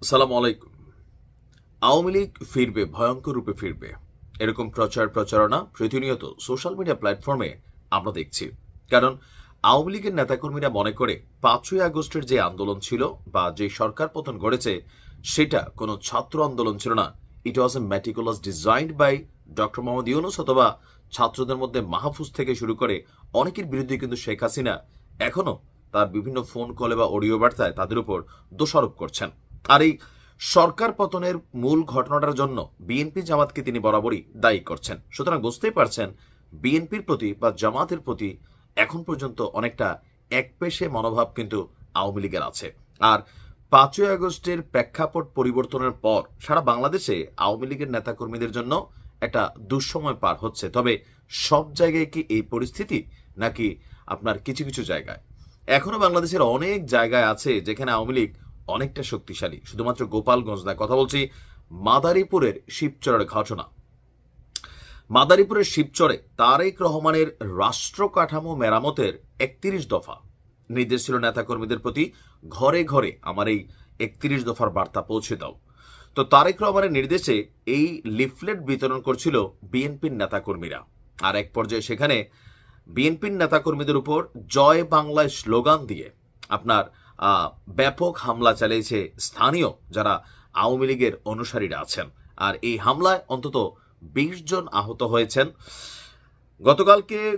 আসসালামু আলাইকুম। আওয়ামী লীগ ফিরবে, ভয়ঙ্কর রূপে ফিরবে, এরকম প্রচারণা প্রতিনিয়ত সোশ্যাল মিডিয়া প্ল্যাটফর্মে আমরা দেখছি। কারণ আওয়ামী লীগের নেতাকর্মীরা মনে করে ৫ই আগস্টের যে আন্দোলন ছিল বা যে সরকার পতন ঘটেছে সেটা কোনো ছাত্র আন্দোলন ছিল না। It was a meticulous designed by doctor Muhammad Yunus অথবা ছাত্রদের মধ্যে মাহফুজ থেকে শুরু করে অনেকের বিরুদ্ধে কিন্তু শেখ হাসিনা এখনো তার বিভিন্ন ফোন কলে বা অডিও বার্তায় তাদের উপর দোষারোপ করছেন। আর এই সরকার পতনের মূল ঘটনাটার জন্য বিএনপি জামাতকে তিনি বরাবরই দায়ী করছেন। সুতরাং বুঝতেই পারছেন বিএনপির প্রতি বা জামাতের প্রতি এখন পর্যন্ত অনেকটা একপেশে মনোভাব কিন্তু আওয়ামী লীগের আছে। আর ৫ই আগস্টের প্রেক্ষাপট পরিবর্তনের পর সারা বাংলাদেশে আওয়ামী লীগের নেতাকর্মীদের জন্য একটা দুঃসময় পার হচ্ছে। তবে সব জায়গায় কি এই পরিস্থিতি, নাকি আপনার কিছু কিছু জায়গায়? এখনো বাংলাদেশের অনেক জায়গায় আছে যেখানে আওয়ামী লীগ অনেকটা শক্তিশালী। শুধুমাত্র গোপালগঞ্জ না, কথা বলছি মাদারীপুরের শিবচরের ঘটনা। মাদারীপুরের শিবচরে তারেক রহমানের রাষ্ট্র কাঠামো মেরামতের ৩১ দফা নির্দেশ ছিল নেতাকর্মীদের প্রতি, ঘরে ঘরে আমার এই ৩১ দফার বার্তা পৌঁছে দাও। তো তারেক রহমানের নির্দেশে এই লিফলেট বিতরণ করছিল বিএনপির নেতাকর্মীরা। আর এক পর্যায়ে সেখানে বিএনপির নেতাকর্মীদের উপর জয় বাংলায় স্লোগান দিয়ে আপনার ব্যাপক হামলা চালিয়েছে স্থানীয় যারা আওয়ামী লীগের অনুসারীরা আছেন। আর এই হামলায় অন্তত ২০ জন আহত হয়েছেন।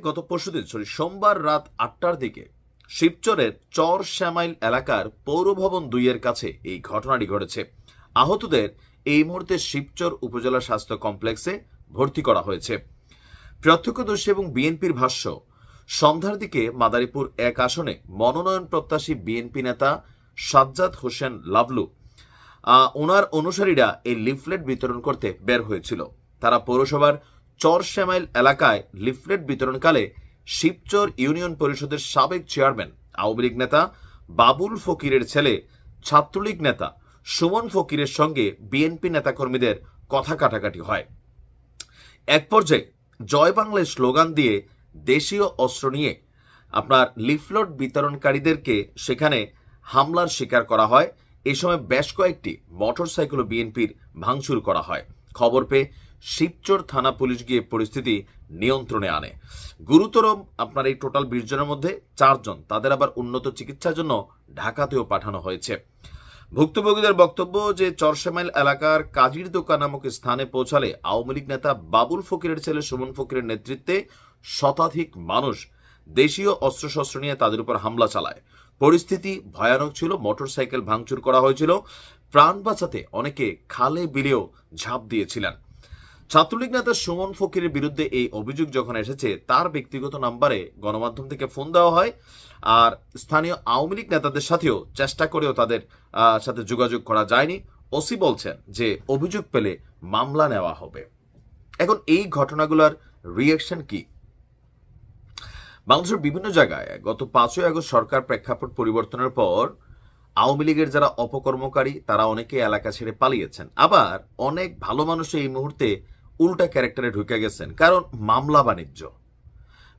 গত পরশুদিন সোমবার রাত ৮টার দিকে শিবচরের চর শ্যামাইল এলাকার পৌরভবন ২-এর কাছে এই ঘটনাটি ঘটেছে। আহতদের এই মুহূর্তে শিবচর উপজেলা স্বাস্থ্য কমপ্লেক্সে ভর্তি করা হয়েছে। প্রত্যক্ষদর্শী এবং বিএনপির ভাষ্য, সন্ধ্যার দিকে মাদারীপুর ১ আসনে মনোনয়ন প্রত্যাশী বিএনপি নেতা সাজ্জাদ হোসেন লাভলু ওনার অনুসারীরা এই লিফলেট বিতরণ করতে বের হয়েছিল। তারা পৌরসভার চরশ্যামাইল এলাকায় লিফলেট বিতরণকালে শিবচর ইউনিয়ন পরিষদের সাবেক চেয়ারম্যান আওয়ামী লীগ নেতা বাবুল ফকিরের ছেলে ছাত্রলীগ নেতা সুমন ফকিরের সঙ্গে বিএনপি নেতাকর্মীদের কথা কাটাকাটি হয়। এক পর্যায়ে জয় বাংলায় স্লোগান দিয়ে দেশীয় অস্ত্র নিয়ে আপনার লিফলেট বিতরণকারীদেরকে সেখানে হামলার শিকার করা হয়। এই সময় বেশ কয়েকটি মোটরসাইকেল বিএনপির ভাঙচুর করা হয়। খবর পেয়ে শিবচর থানা পুলিশ গিয়ে পরিস্থিতি নিয়ন্ত্রণে আনে। গুরুতর আপনার এই টোটাল ২০ জনের মধ্যে ৪ জন, তাদের আবার উন্নত চিকিৎসার জন্য ঢাকাতেও পাঠানো হয়েছে। ভুক্তভোগীদের বক্তব্য যে চরশ্যামাইল এলাকার কাজীর দোকান নামক স্থানে পৌঁছালে আওয়ামী লীগ নেতা বাবুল ফকিরের ছেলে সুমন ফকিরের নেতৃত্বে শতাধিক মানুষ দেশীয় অস্ত্রশস্ত্র নিয়ে তাদের উপর হামলা চালায়। পরিস্থিতি ভয়ানক ছিল, মোটরসাইকেল ভাঙচুর করা হয়েছিল, প্রাণ বাঁচাতে অনেকে খালে বিলেও ঝাঁপ দিয়েছিলেন। ছাত্রলীগ নেতা সুমন ফকিরের বিরুদ্ধে এই অভিযোগ যখন এসেছে তার ব্যক্তিগত নাম্বারে গণমাধ্যম থেকে ফোন দেওয়া হয়। আর স্থানীয় আওয়ামী লীগ নেতাদের সাথেও চেষ্টা করেও তাদের সাথে যোগাযোগ করা যায়নি। ওসি বলছেন যে অভিযোগ পেলে মামলা নেওয়া হবে। এখন এই ঘটনাগুলোর রিয়াকশন কি? বাংলাদেশের বিভিন্ন জায়গায় গত ৫ই আগস্ট সরকার প্রেক্ষাপট পরিবর্তনের পর আওয়ামী লীগের যারা অপকর্মকারী তারা অনেকে এলাকা ছেড়ে পালিয়েছেন। আবার অনেক ভালো মানুষ এই মুহূর্তে উল্টা ক্যারেক্টারে ঢুকে গেছেন, কারণ মামলা বাণিজ্য।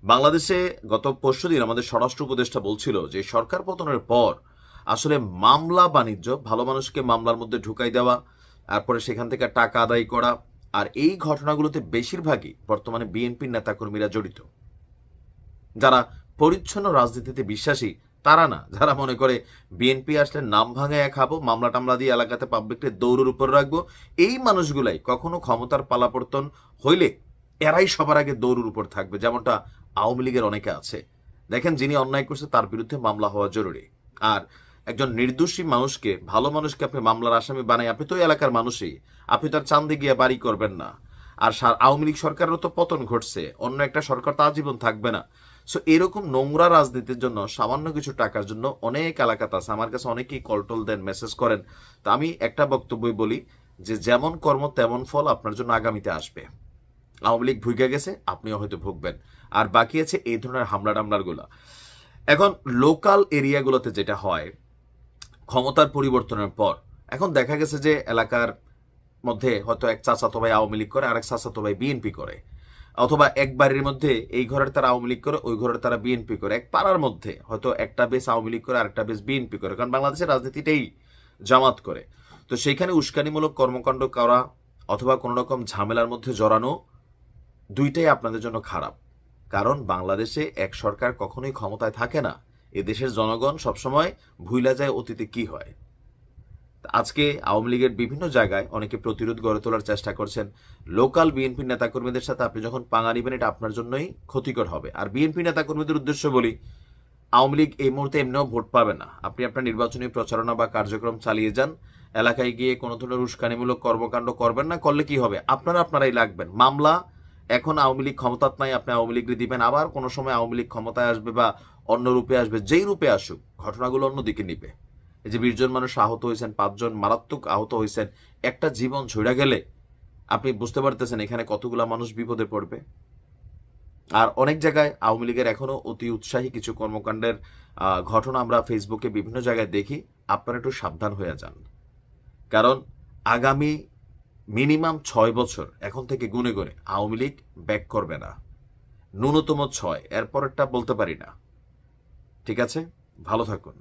বাংলাদেশে গত পরশুদিন আমাদের স্বরাষ্ট্র উপদেষ্টা বলছিল যে সরকার পতনের পর আসলে মামলা বাণিজ্য, ভালো মানুষকে মামলার মধ্যে ঢুকাই দেওয়া, তারপরে সেখান থেকে টাকা আদায় করা, আর এই ঘটনাগুলোতে বেশিরভাগই বর্তমানে বিএনপির নেতাকর্মীরা জড়িত। যারা পরিচ্ছন্ন রাজনীতিতে বিশ্বাসী তারা না, যারা মনে করে বিএনপি আসলে নাম ভাঙায় খাবো, মামলা টামলা দিয়ে এলাকাতে পাবলিককে দৌড়ের উপর রাখবো, এই মানুষগুলাই কখনো ক্ষমতার পালাপর্তন হইলে এরাই সবার আগে দৌড়ের উপর থাকবে, যেমনটা আওয়ামী লীগের অনেকে আছে। দেখেন, যিনি অন্যায় করছে তার বিরুদ্ধে মামলা হওয়া জরুরি। আর একজন নির্দোষী মানুষকে, ভালো মানুষকে আপনি মামলার আসামি বানাই, আপনি তো এলাকার মানুষই, আপনি তার চান্দে গিয়ে বাড়ি করবেন না। আর আওয়ামী লীগ সরকারেরও তো পতন ঘটছে, অন্য একটা সরকার তো আজীবন থাকবে না। সো এরকম নোংরা রাজনীতির জন্য সামান্য কিছু টাকার জন্য অনেক এলাকাতে আছে। আমার কাছে অনেকেই কলটল দেন, মেসেজ করেন। তা আমি একটা বক্তব্যই বলি যে যেমন কর্ম তেমন ফল আপনার জন্য আগামীতে আসবে। আওয়ামী লীগ ভুগে গেছে, আপনিও হয়তো ভুগবেন। আর বাকি আছে এই ধরনের হামলা টামলারগুলো। এখন লোকাল এরিয়াগুলোতে যেটা হয় ক্ষমতার পরিবর্তনের পর, এখন দেখা গেছে যে এলাকার মধ্যে হয়তো এক চাচাতো ভাই আওয়ামী লীগ করে, আরেক চাচাতো ভাই বিএনপি করে, অথবা এক বাড়ির মধ্যে এই ঘরের তারা আওয়ামী লীগ করে, ওই ঘরের তারা বিএনপি করে। এক পাড়ার মধ্যে হয়তো একটা বেশ আওয়ামী লীগ করে, আরেকটা বেশ বিএনপি করে, কারণ বাংলাদেশের রাজনীতিটাই জামাত করে। তো সেইখানে উস্কানিমূলক কর্মকাণ্ড করা অথবা কোনো রকম ঝামেলার মধ্যে জড়ানো দুইটাই আপনাদের জন্য খারাপ। কারণ বাংলাদেশে এক সরকার কখনোই ক্ষমতায় থাকে না। এ দেশের জনগণ সবসময় ভুইলা যায় অতীতে কি হয়। আজকে আওয়ামী লীগের বিভিন্ন জায়গায় অনেকে প্রতিরোধ গড়ে তোলার চেষ্টা করছেন। লোকাল বিএনপি নেতাকর্মীদের সাথে আপনি যখন পাঙ্গা নেবেন, এটা আপনার জন্যই ক্ষতিকর হবে। আর বিএনপি নেতাকর্মীদের উদ্দেশ্য বলি, আওয়ামী লীগ এই মুহূর্তে এমনিও ভোট পাবে না। আপনি আপনার নির্বাচনী প্রচারণা বা কার্যক্রম চালিয়ে যান, এলাকায় গিয়ে কোনো ধরনের উস্কানিমূলক কর্মকাণ্ড করবেন না। করলে কি হবে? আপনারাই লাগবেন। মামলা এখন আওয়ামী লীগ ক্ষমতাত নাই, আপনি আওয়ামী লীগকে দিবেন, আবার কোনো সময় আওয়ামী লীগ ক্ষমতায় আসবে বা অন্য রূপে আসবে, যেই রূপে আসুক ঘটনাগুলো অন্যদিকে নিবে। এই যে 20 জন মানুষ আহত হয়েছেন, 5 জন মারাত্মক আহত হয়েছেন, একটা জীবন ঝইড়া গেলে আপনি বুঝতে পারতেছেন এখানে কতগুলা মানুষ বিপদে পড়বে। আর অনেক জায়গায় আওয়ামী লীগের এখনো অতি উৎসাহী কিছু কর্মকাণ্ডের ঘটনা আমরা ফেসবুকে বিভিন্ন জায়গায় দেখি। আপনারা একটু সাবধান হয়ে যান, কারণ আগামী মিনিমাম 6 বছর এখন থেকে গুনে গুনে আওয়ামী লীগ ব্যাক করবে না। ন্যূনতম 6, এরপরেরটা বলতে পারি না। ঠিক আছে, ভালো থাকুন।